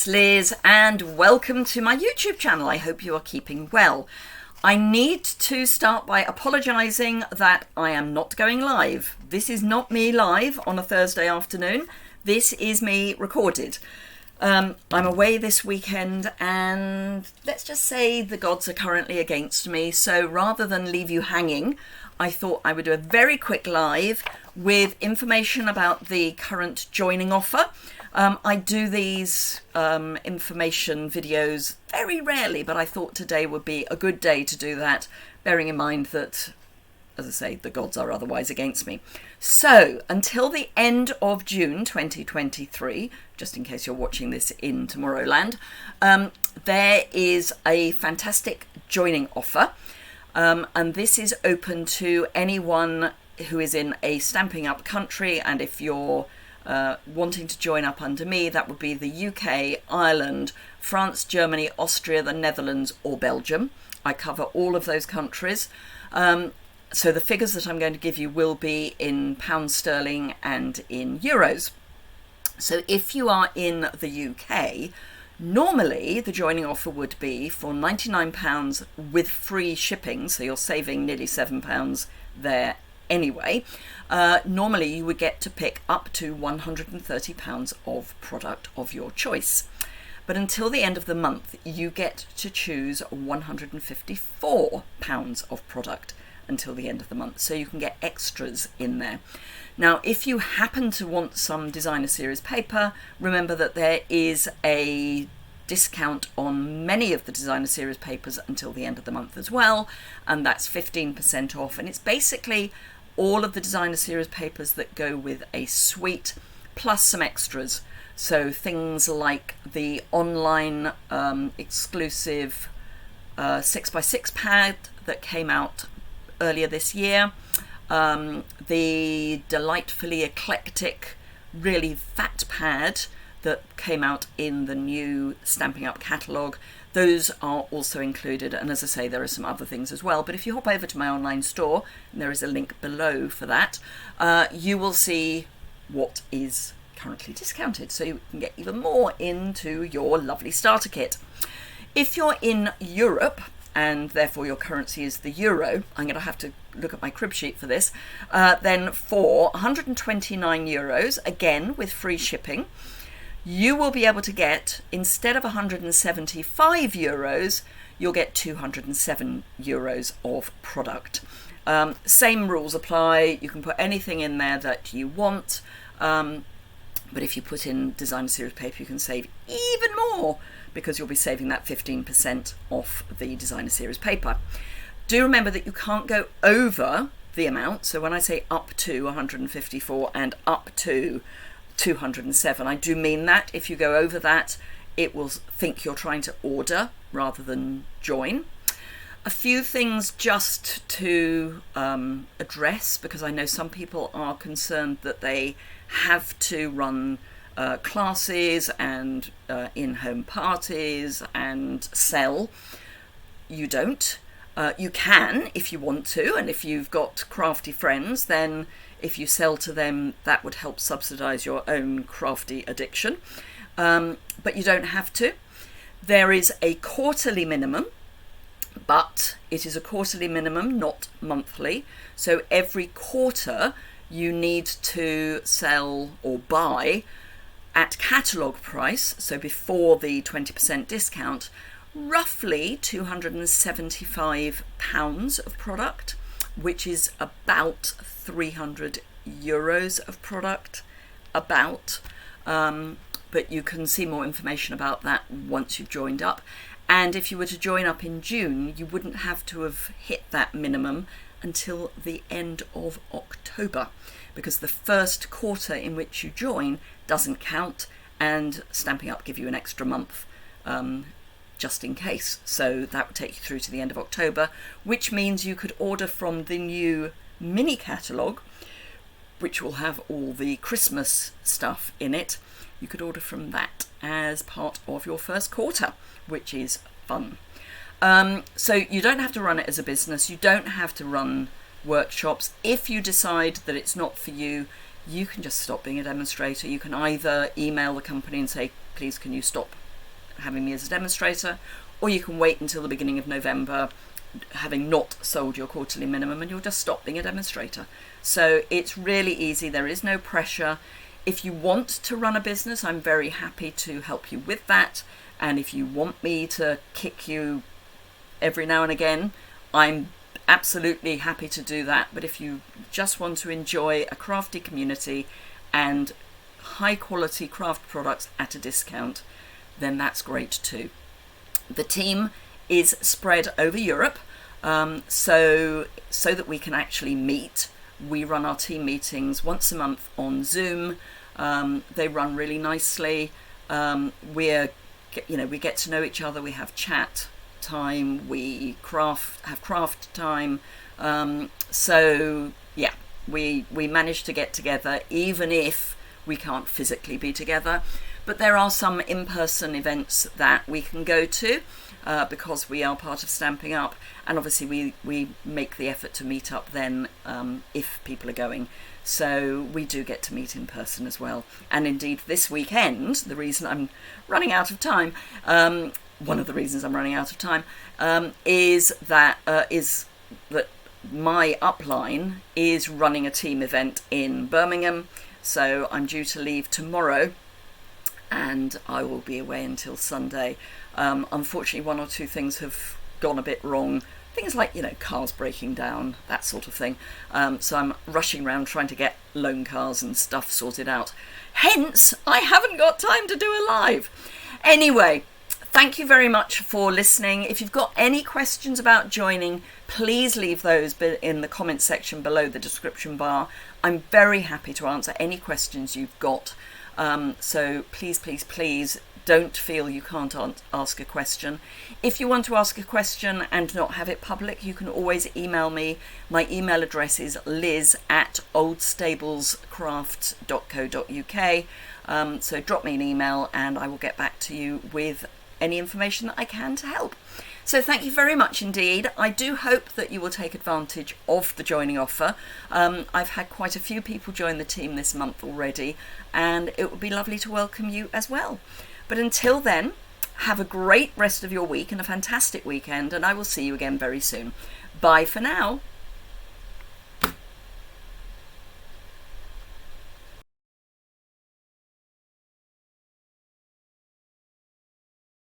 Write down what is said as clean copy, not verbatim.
it's Liz and welcome to my YouTube channel. I hope you are keeping well. I need to start by apologising that I am not going live. This is not me live on a Thursday afternoon. This is me recorded. I'm away this weekend and let's just say the gods are currently against me. So rather than leave you hanging, I thought I would do a very quick live with information about the current joining offer. I do these information videos very rarely, but I thought today would be a good day to do that, bearing in mind that, as I say, the gods are otherwise against me. So, until the end of June 2023, just in case you're watching this in Tomorrowland, there is a fantastic joining offer, and this is open to anyone who is in a Stampin' Up country, and if you're wanting to join up under me, that would be the UK, Ireland, France, Germany, Austria, the Netherlands or Belgium. I cover all of those countries. So the figures that I'm going to give you will be in pounds sterling and in euros. So if you are in the UK, normally the joining offer would be for £99 with free shipping, so you're saving nearly £7 there anyway. Normally you would get to pick up to £130 of product of your choice. But until the end of the month, you get to choose £154 of product until the end of the month. So you can get extras in there. Now, if you happen to want some designer series paper, remember that there is a discount on many of the designer series papers until the end of the month as well. And that's 15% off. And it's basically all of the designer series papers that go with a suite plus some extras. So things like the online exclusive 6x6 pad that came out earlier this year, the delightfully eclectic really fat pad that came out in the new Stampin' Up catalogue. Those are also included, and as I say, there are some other things as well. But if you hop over to my online store, and there is a link below for that, you will see what is currently discounted, so you can get even more into your lovely starter kit. If you're in Europe, and therefore your currency is the euro, I'm going to have to look at my crib sheet for this, then for €129, again with free shipping, you will be able to get, instead of €175, you'll get €207 of product. Same rules apply. You can put anything in there that you want, but if you put in designer series paper, you can save even more because you'll be saving that 15% off the designer series paper. Do remember that you can't go over the amount. So when I say up to 154 and up to 207, I do mean that. If you go over that, it will think you're trying to order rather than join. A few things just to address, because I know some people are concerned that they have to run classes and in-home parties and sell. You don't. You can if you want to, and if you've got crafty friends, then if you sell to them, that would help subsidise your own crafty addiction. But you don't have to. There is a quarterly minimum, but it is a quarterly minimum, not monthly. So every quarter you need to sell or buy at catalogue price, so before the 20% discount, roughly £275 of product, which is about €300 of product, but you can see more information about that once you've joined up. And if you were to join up in June, you wouldn't have to have hit that minimum until the end of October, because the first quarter in which you join doesn't count, and Stampin' Up give you an extra month just in case. So that would take you through to the end of October, which means you could order from the new mini catalogue, which will have all the Christmas stuff in it. You could order from that as part of your first quarter, which is fun. So you don't have to run it as a business. You don't have to run workshops. If you decide that it's not for you, you can just stop being a demonstrator. You can either email the company and say, please, can you stop having me as a demonstrator, or you can wait until the beginning of November, having not sold your quarterly minimum, and you'll just stop being a demonstrator. So it's really easy. There is no pressure. If you want to run a business, I'm very happy to help you with that. And if you want me to kick you every now and again, I'm absolutely happy to do that. But if you just want to enjoy a crafty community and high quality craft products at a discount, then that's great too. The team is spread over Europe, so that we can actually meet. We run our team meetings once a month on Zoom. They run really nicely. We get to know each other. We have chat time. We have craft time. So yeah, we manage to get together, even if we can't physically be together. But there are some in-person events that we can go to because we are part of Stampin' Up, and obviously we make the effort to meet up then if people are going. So we do get to meet in person as well. And indeed this weekend, the reason I'm running out of time, one of the reasons I'm running out of time, is that my upline is running a team event in Birmingham. So I'm due to leave tomorrow, and I will be away until Sunday. Unfortunately, one or two things have gone a bit wrong. Things like, cars breaking down, that sort of thing. So I'm rushing around trying to get loan cars and stuff sorted out. Hence, I haven't got time to do a live. Anyway, thank you very much for listening. If you've got any questions about joining, please leave those in the comment section below the description bar. I'm very happy to answer any questions you've got. So please don't feel you can't ask a question. If you want to ask a question and not have it public, you can always email me. My email address is liz@oldstablescraft.co.uk. So drop me an email and I will get back to you with any information that I can to help. So thank you very much indeed. I do hope that you will take advantage of the joining offer. I've had quite a few people join the team this month already, and it would be lovely to welcome you as well. But until then, have a great rest of your week and a fantastic weekend, and I will see you again very soon. Bye for now.